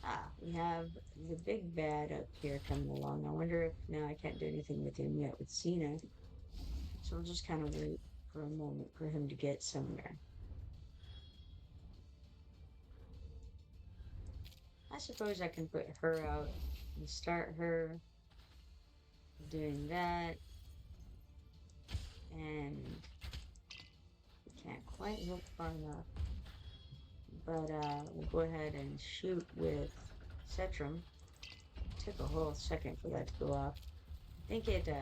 Speaker 1: Ah, we have the big bad up here coming along. I wonder if now I can't do anything with him yet with Cena. So we'll just kind of wait for a moment for him to get somewhere. I suppose I can put her out and start her doing that. And we can't quite look far enough. But we'll go ahead and shoot with Cetrim. Took a whole second for that to go off. I think I'm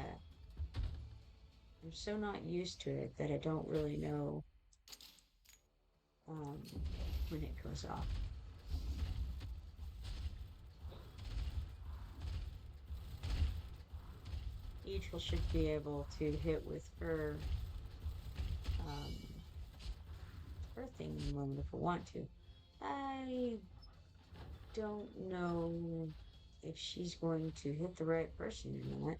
Speaker 1: so not used to it that I don't really know um, when it goes off. Each should be able to hit with her um, her thing in a moment if I want to. I don't know if she's going to hit the right person or not.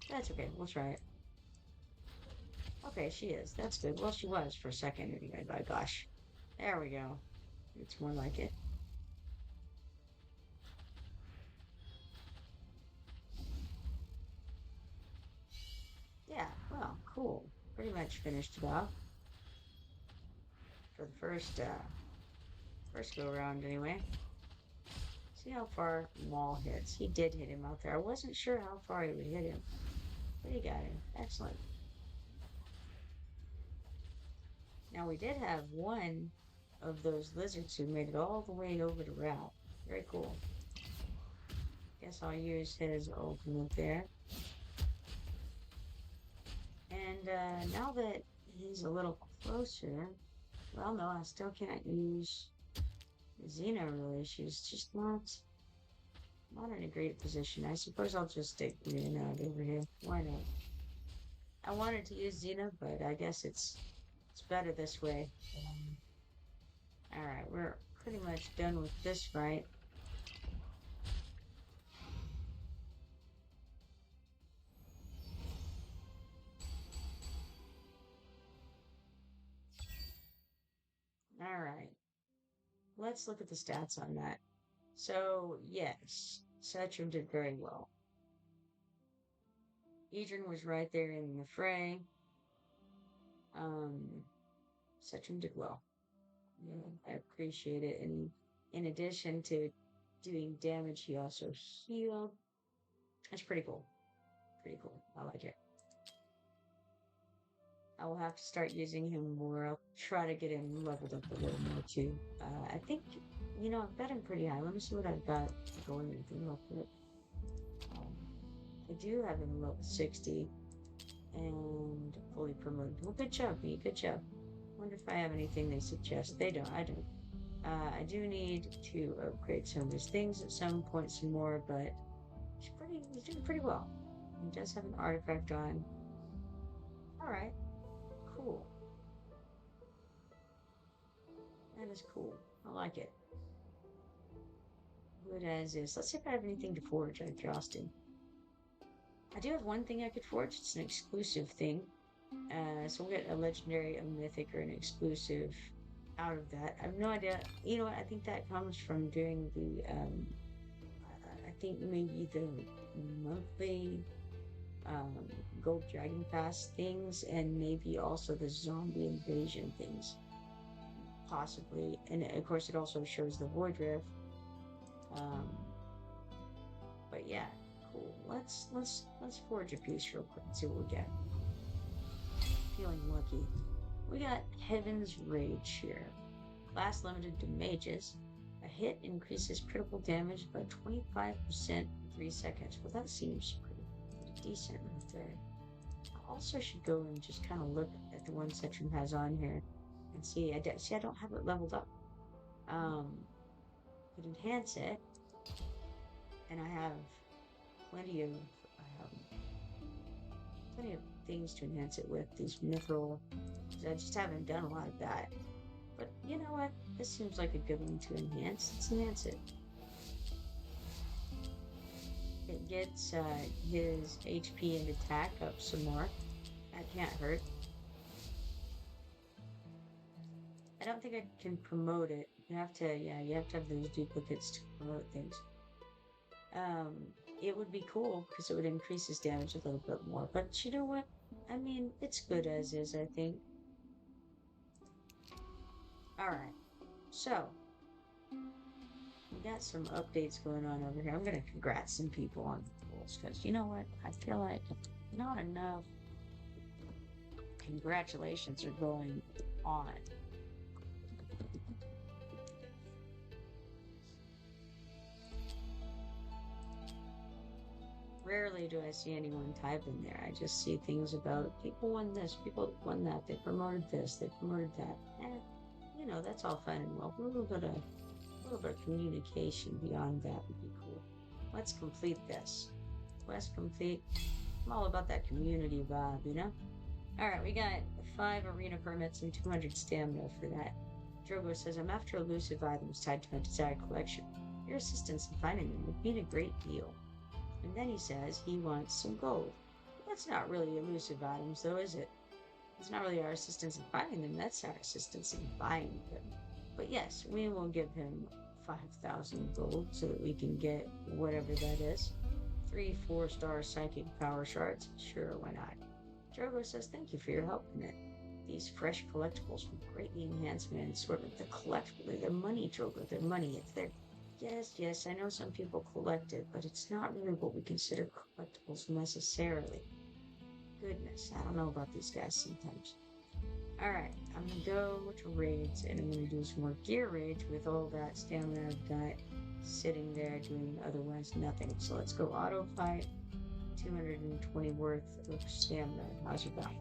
Speaker 1: That's okay, we'll try it. Okay, she is. That's good. Well, she was for a second anyway, by gosh. There we go. It's more like it. Yeah, well, cool. Pretty much finished it off for the first go around anyway. See how far Maul hits. He did hit him out there. I wasn't sure how far he would hit him, but he got him. Excellent. Now we did have one of those lizards who made it all the way over to Route. Very cool. Guess I'll use his ultimate there. And now that he's a little closer, well, no, I still can't use Xena really. She's just not in a great position. I suppose I'll just stick Green out over here. Why not? I wanted to use Xena, but I guess it's better this way. Alright, we're pretty much done with this fight. Alright, let's look at the stats on that. So, yes, Setchum did very well. Adrian was right there in the fray. Um, Setchum did well. Yeah, I appreciate it. And in addition to doing damage, he also healed. That's pretty cool. Pretty cool. I like it. I will have to start using him more. I'll try to get him leveled up a little more too. I think, you know, I've got him pretty high. Let me see what I've got going anything real quick. Um, I do have him level 60 and fully promoted. Well, good job, me. Good job. Wonder if I have anything they suggest. They don't. I don't. I do need to upgrade some of his things at some point some more, but he's doing pretty well. He does have an artifact on. Alright, cool. That is cool. I like it. Good as is. Let's see if I have anything to forge out of Jostin. I do have one thing I could forge. It's an exclusive thing. So we'll get a legendary, a mythic, or an exclusive out of that. I have no idea. You know what? I think that comes from doing the, I think maybe the monthly Gold Dragon Pass things, and maybe also the zombie invasion things. Possibly. And of course, it also shows the Void Rift. Um, but yeah, cool. Let's forge a piece real quick and see what we get. Feeling lucky. We got Heaven's Rage here. Class limited to mages. A hit increases critical damage by 25% in 3 seconds. Well, that seems pretty decent right there. I also should go and just kind of look at the ones Citron has on here and see. I don't have it leveled up. Could enhance it, and I have plenty of um, plenty of things to enhance it with. These mithril. I just haven't done a lot of that. But you know what? This seems like a good one to enhance. Let's enhance it. It gets his HP and attack up some more. That can't hurt. I don't think I can promote it. You have to have those duplicates to promote things. It would be cool because it would increase his damage a little bit more. But you know what? I mean, it's good as is, I think. Alright, so we got some updates going on over here. I'm gonna congrats some people on the goals because you know what? I feel like not enough congratulations are going on. Rarely do I see anyone type in there. I just see things about people won this, people won that, they promoted this, they promoted that. You know, that's all fine and well. A little bit of communication beyond that would be cool. Let's complete this. Quest complete. I'm all about that community vibe, you know? Alright, we got 5 arena permits and 200 stamina for that. Drogo says, I'm after elusive items tied to my desired collection. Your assistance in finding them would mean a great deal. And then he says he wants some gold. That's not really elusive items, though, is it? It's not really our assistance in finding them, that's our assistance in buying them. But yes, we will give him 5,000 gold so that we can get whatever that is. 3 4-star psychic power shards. Sure, why not? Drogo says thank you for your help in it. These fresh collectibles will greatly enhance my assortment. They're collectible. They're money, Drogo. They're money. It's their... Yes, I know some people collect it, but it's not really what we consider collectibles necessarily. Goodness, I don't know about these guys sometimes. Alright, I'm gonna go to raids, and I'm gonna do some more gear raids with all that stamina I've got sitting there doing otherwise nothing. So let's go auto fight, 220 worth of stamina. How's your back?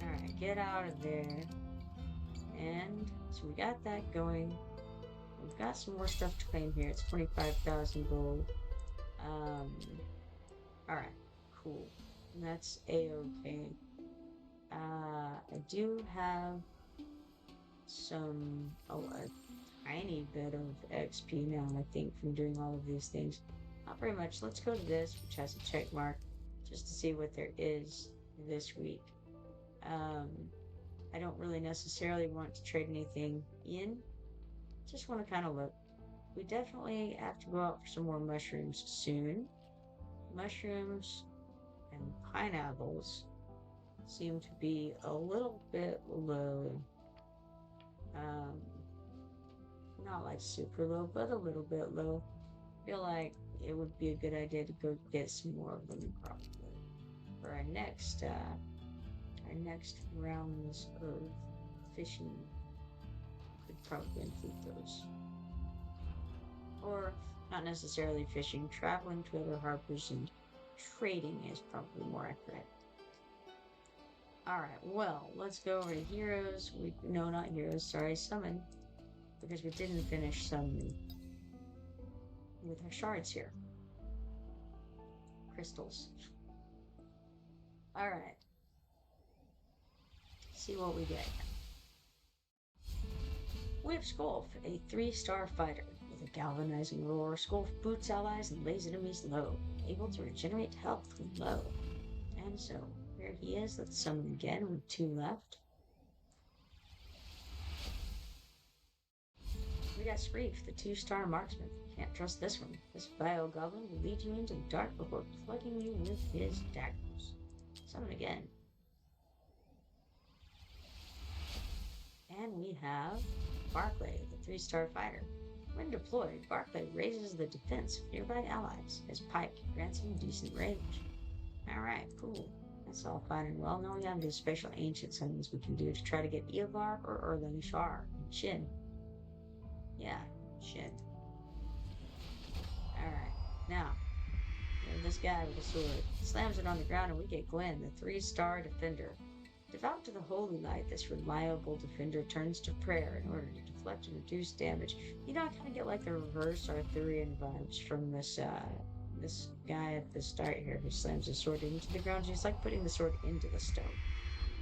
Speaker 1: Alright, get out of there. And so we got that going. We've got some more stuff to claim here. It's 25,000 gold. Alright, cool. And that's a-okay. I do have a tiny bit of XP now, I think, from doing all of these things. Not very much. Let's go to this, which has a check mark, just to see what there is this week. I don't really necessarily want to trade anything in. Just want to kind of look. We definitely have to go out for some more mushrooms soon. Mushrooms and pineapples seem to be a little bit low. Not like super low, but a little bit low. Feel like it would be a good idea to go get some more of them probably for our next rounds of fishing. Could probably include those, or not necessarily fishing. Traveling to other harbors and trading is probably more accurate. Alright, well, let's go over to heroes. No, not heroes, sorry, summon. Because we didn't finish summoning with our shards here. Crystals. Alright. See what we get. We have Skulf, a 3-star fighter. With a galvanizing roar, Skulf boots allies and lays enemies low, able to regenerate health when low. And so, here he is. Let's summon again with 2 left. We got Screef, the 2-star marksman. Can't trust this one. This bio-goblin will lead you into the dark before plugging you with his daggers. Summon again. And we have Barclay, the 3-star fighter. When deployed, Barclay raises the defense of nearby allies. His pike grants him decent range. Alright, cool. That's all fine and well. Now we have these special ancient summons we can do to try to get Eobar or Erling Shar. Shin. Yeah, Shin. Alright, now, we have this guy with a sword. Slams it on the ground and we get Gwen, the 3-star defender. Devout to the holy light, this reliable defender turns to prayer in order to deflect and reduce damage. You know, I kind of get like the reverse Arthurian vibes from this guy at the start here who slams his sword into the ground. He's like putting the sword into the stone.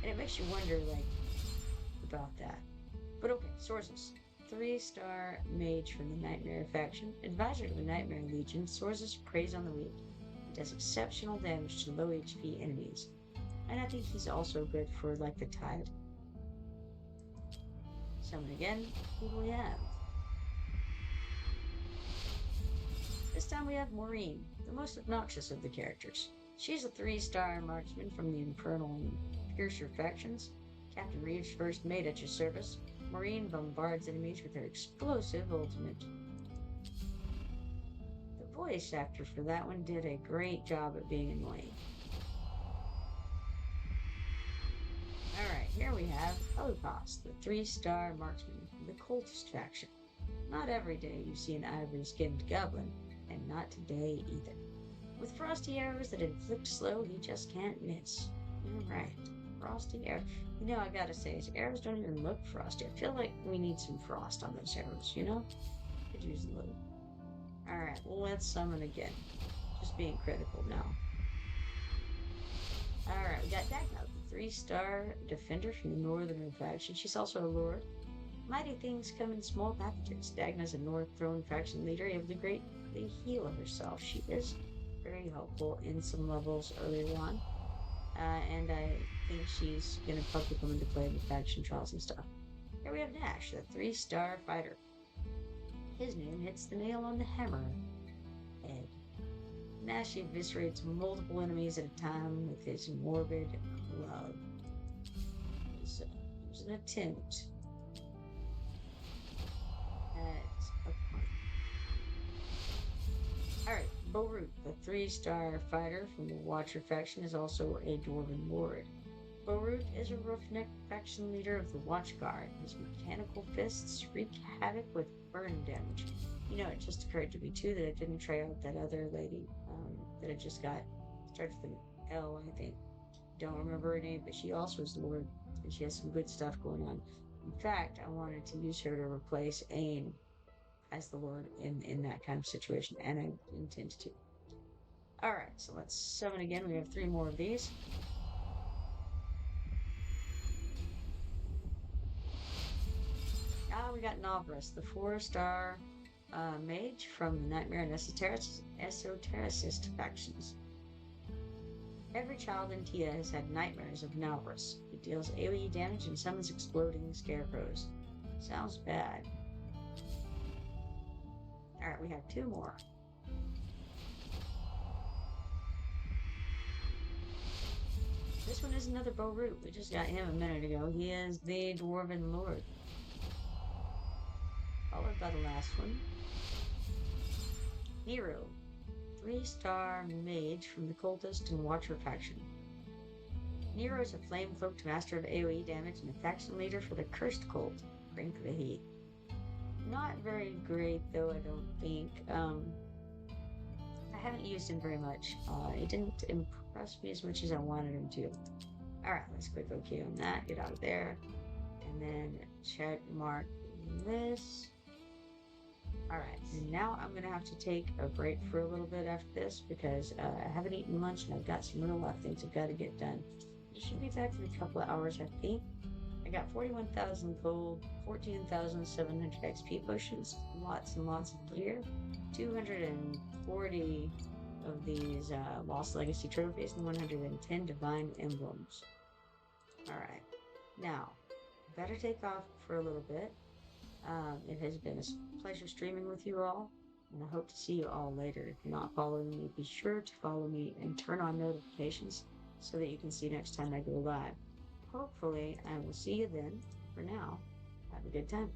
Speaker 1: And it makes you wonder, like, about that. But okay, sources. 3-star mage from the Nightmare faction. Advisor of the Nightmare Legion. Sources preys on the weak. He does exceptional damage to low HP enemies. And I think he's also good for, like, the Tide. Summon again. Who do we have? This time we have Maureen, the most obnoxious of the characters. She's a 3-star marksman from the Infernal and Piercer factions. Captain Reeves' first mate at your service. Maureen bombards enemies with her explosive ultimate. The voice actor for that one did a great job at being annoying. Alright, here we have Elipos, the 3-star marksman from the Cultist faction. Not every day you see an ivory-skinned goblin, and not today either. With frosty arrows that inflict slow, he just can't miss. Alright, frosty arrows. You know, I gotta say, his arrows don't even look frosty. I feel like we need some frost on those arrows, you know? Could use a little. Alright, well, let's summon again. Just being critical now. Alright, we got Dagna, the 3-star defender from the Northern faction. She's also a lord. Mighty things come in small packages. Dagna's a North Throne faction leader, able to greatly heal herself. She is very helpful in some levels earlier on. And I think she's going to probably come into play in the faction trials and stuff. Here we have Nash, the 3-star fighter. His name hits the nail on the hammer. Head. Nash eviscerates multiple enemies at a time with his morbid club. It was an attempt at a pun. Alright, Borut, the 3-star fighter from the Watcher faction, is also a Dwarven lord. Borut is a roughneck faction leader of the Watch Guard. His mechanical fists wreak havoc with burn damage. You know, it just occurred to me too that I didn't try out that other lady that I just got. Starts with an L, I think. Don't remember her name, but she also is lord, and she has some good stuff going on. In fact, I wanted to use her to replace Ain as the lord in that kind of situation, and I intend to. Alright, so let's summon again. We have 3 more of these. We got Novris, the 4-star mage from the Nightmare and Esotericist factions. Every child in Tia has had nightmares of Novris. It deals AoE damage and summons exploding scarecrows. Sounds bad. Alright, we have 2 more. This one is another Borut. We just got him a minute ago. He is the Dwarven Lord. Followed by the last one. Nero, 3-star mage from the Cultist and Watcher faction. Nero is a flame-cloaked master of AoE damage and a faction leader for the Cursed Cult. Bring the heat. Not very great, though, I don't think. I haven't used him very much. He didn't impress me as much as I wanted him to. Alright, let's click OK on that. Get out of there. And then check mark this. Alright, and now I'm going to have to take a break for a little bit after this because I haven't eaten lunch and I've got some real life things I've got to get done. I should be back in a couple of hours, I think. I got 41,000 gold, 14,700 XP potions, lots and lots of gear, 240 of these Lost Legacy trophies, and 110 Divine Emblems. Alright, now, better take off for a little bit. It has been a pleasure streaming with you all, and I hope to see you all later. If you're not following me, be sure to follow me and turn on notifications so that you can see next time I go live. Hopefully, I will see you then. For now, have a good time.